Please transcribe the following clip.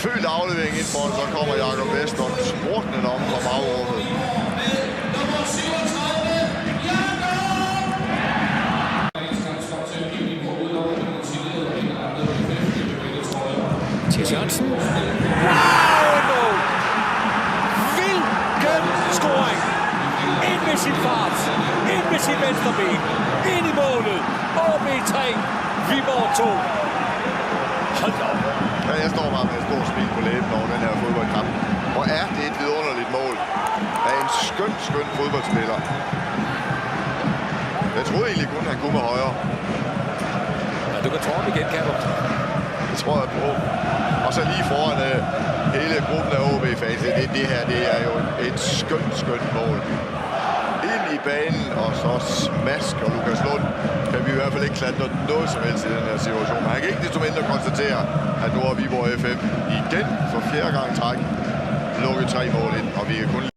følt aflevering ind for, så kommer Jakob Vestrup spurtende om fra bagrummet. Til Sørensen. Wow! Hvilken scoring! Ind med sin fart, ind med sin venstre ben, ind i målet. OB 3, Viborg 2. Hold da op. Ja, jeg står bare med et stort smil på læben over den her fodboldkamp. Hvor er det et vidunderligt mål af en skøn fodboldspiller. Jeg troede egentlig kun, han kunne med højre. Ja, du kan tro ham igen, kan du? Det tror jeg på. Og så lige foran hele gruppen af OB-fans. Det her, det er jo et skønt mål. Ind i banen, og så smasker Lukas Lund. Kan vi i hvert fald ikke klandre noget som helst i den her situation. Men han kan ikke desto mindre konstatere, at nu har Viborg FM igen for 4. gang træk lukket 3 mål ind, og vi kan kun